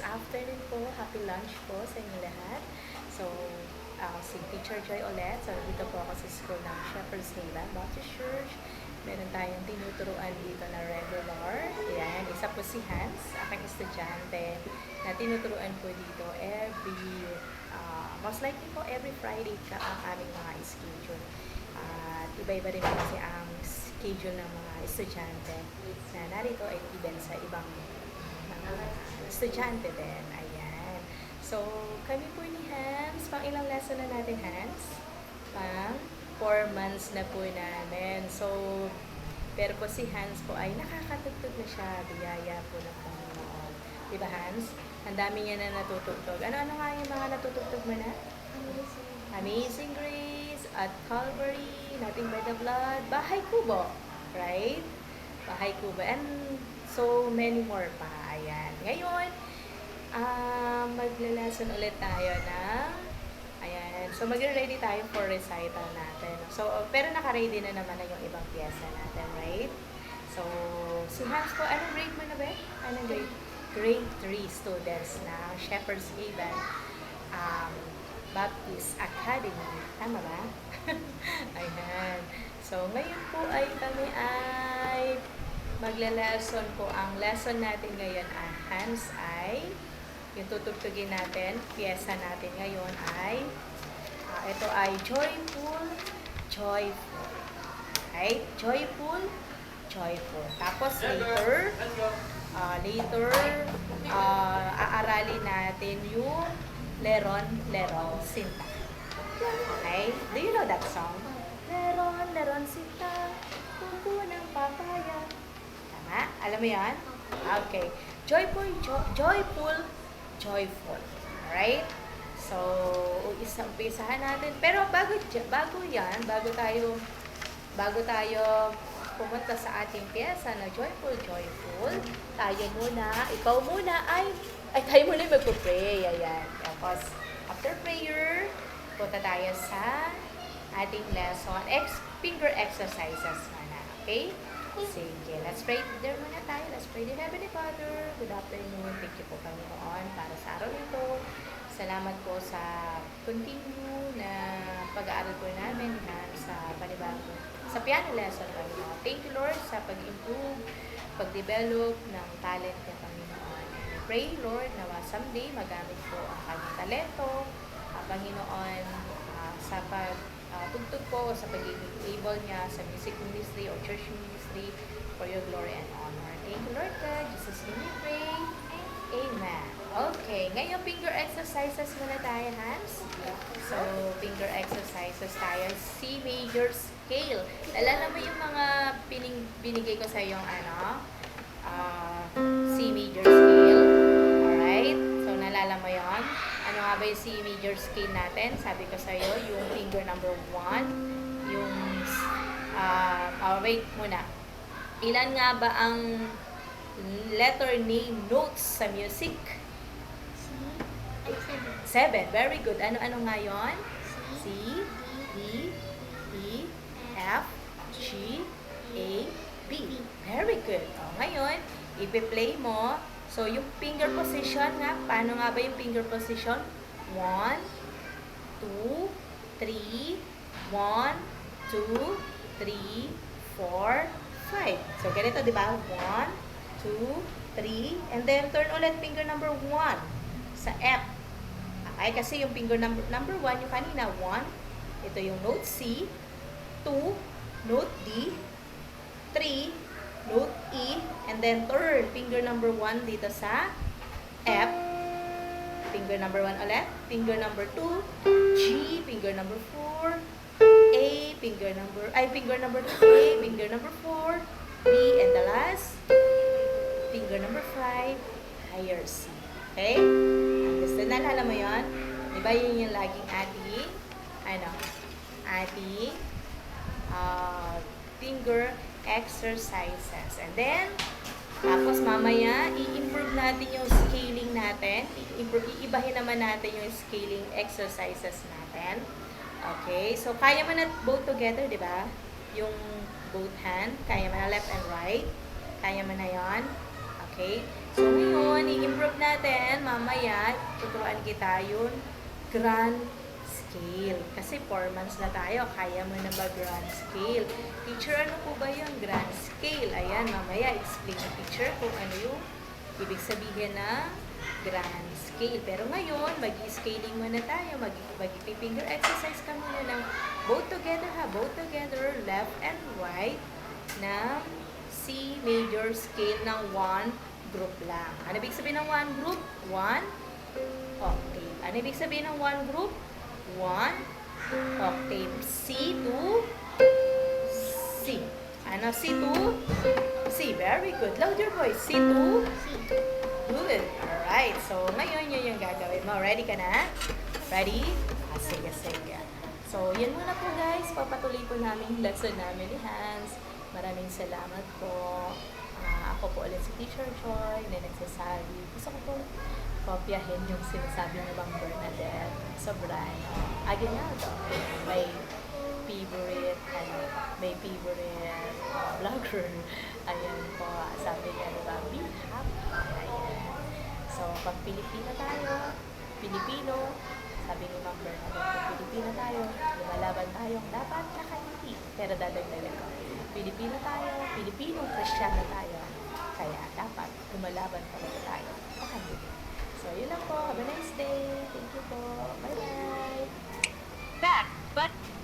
afternoon po. Happy lunch po sa inyo lahat. So, si Teacher Joy ulit. So, dito po ako sa school ng Shepherd's Haven Baptist Church. Meron tayong tinuturuan dito na regular. Yan, isa po si Hans, aking estudyante, na tinuturuan po dito most likely po every Friday ka ang aming mga schedule. At iba-iba rin po kasi ang schedule ng mga estudyante na narito ay even sa ibang mga estudyante din. Ayan. So, kami po ni Hans, pang ilang lesson na natin, Hans? Pang 4 months na po namin. So, pero po si Hans po ay nakakatugtog na siya. Biyaya po ng Panginoon. Diba, Hans? Ang dami niya na natutugtog. Ano-ano nga yung mga natutugtog mo na? Amazing Grace, at Calvary, Nothing but the Blood, Bahay Kubo, right? Bahay Kubo, and so many more pa. Ayan. Ngayon, magla-lesson ulit tayo ng, ayan, so mag-ready tayo for recital natin. So, pero naka-ready na naman na yung ibang piyesa natin, right? So, si Hans po, anong grade mo na ba? Anong grade? Grade 3 students ng Shepherd's Haven Baptist Academy. Tama ba? Ayan. So, ngayon po ay kami ay magla-lesson po. Ang lesson natin ngayon, Hans, ay yung tutugtugin natin, piyesa natin ngayon ay ito ay joyful, joyful. Okay? Joyful, joyful. Tapos later, aaralin natin yung Leron, Leron, Sinta. Okay? Do you know that song? Leron, Leron, Sinta, pupo ng papaya. Tama? Alam mo yan? Okay. Joyful, joyful, joyful. Alright? So, umpisahan natin. Pero bago tayo pumunta sa ating piyesa na joyful, joyful, ikaw muna tayo muna magpo-pray. Ayan. Tapos, after prayer, punta tayo sa ating lesson. Finger exercises muna. Okay? Sige. Let's pray there muna tayo. Let's pray to Heavenly Father. Good afternoon. Thank you po, Panginoon, para sa araw nito. Salamat po sa continue na pag-aaral po namin sa panibago. Sa piano lesson, Panginoon. Thank you, Lord, sa pag-improve, pag-develop ng talent niya, Panginoon. And we pray, Lord, na someday magamit po ang kanyang talento, Panginoon, sa pagtugtog po, sa pagiging able niya sa music ministry or church ministry for your glory and honor. Thank you, Lord God. Jesus' name we pray. Amen. Okay. Ngayon, finger exercises muna tayo, Hans. So, finger exercises tayo. C major scale. Alala mo yung mga binigay ko sa yung C major scale. Alright? So, nalala mo yon? Ano nga ba yung C major scale natin? Sabi ko sa iyo, yung finger number 1, yung, wait muna. Ilan nga ba ang letter name notes sa music? 7. Very good. Ano nga yun? C, D, E, F, G, A, B. Very good. O, ngayon, ipi-play mo. So, yung finger position nga, paano nga ba yung finger position? 1, 2, 3, 1, 2, 3, 4, 5. So, ganito, di ba? 1, 2, 3, and then turn ulit finger number 1 sa F. Okay, kasi yung finger number 1, yung kanina, 1, ito yung note C, 2, note D, 3, note E, and then turn finger number 1 dito sa F, finger number 1 ulit, finger number 2, G, finger number 4, A, finger number 2, A, finger number 4, B, and the last, finger number 5, higher C. Okay? Gusto nalala mo yun? Diba yun yung laging ating finger exercises. And then, tapos mamaya, i-improve natin yung scaling natin. Iibahin naman natin yung scaling exercises natin. Okay? So, kaya mo na both together, di ba? Yung both hand. Kaya mo na left and right. Kaya mo na yon. Okay? So, ngayon, i-improve group natin, mamaya, tuturuan kita yun, grand scale. Kasi 4 months na tayo, kaya mo na ba grand scale? Teacher, ano po ba yung grand scale? Ayan, mamaya, explain ni teacher kung ano yung ibig sabihin na grand scale. Pero ngayon, mag-scaling muna tayo. Mag-finger exercise ka muna ng both together ha. Both together, left and right na C major scale ng 1 group lang. Ano ibig sabihin ng 1 group? 1 octave. Ano ibig sabihin ng 1 group? 1 octave. C to C. Ano? C to C. Very good. Louder voice. C to Good. Alright. So, ngayon yun yung gagawin mo. Ready ka na? Ready? Sige, sige. So, yun muna po guys. Papatuloy po namin yung lesson namin ni Hans. Maraming salamat po. Ako po ulit si Teacher Joy na nagsasabi. Gusto ko po kopyahin yung sinasabi ni Ma'am Bernadette Sobrano. Aguinaldo. May favorite vlogger. Ayan po. Sabi niya, diba? Be happy. Ayan. So, pag Pilipino tayo, Pilipino, sabi ni Ma'am Bernadette, pag Pilipino tayo, lumalaban tayong dapat nakahinti. Pero dadagdagan ko. Pilipino tayo, Pilipinong Kristiyano tayo. Kaya dapat lumalaban talaga tayo. Nakahinti. So, yun lang po. Have a nice day. Thank you po. Bye-bye. Back.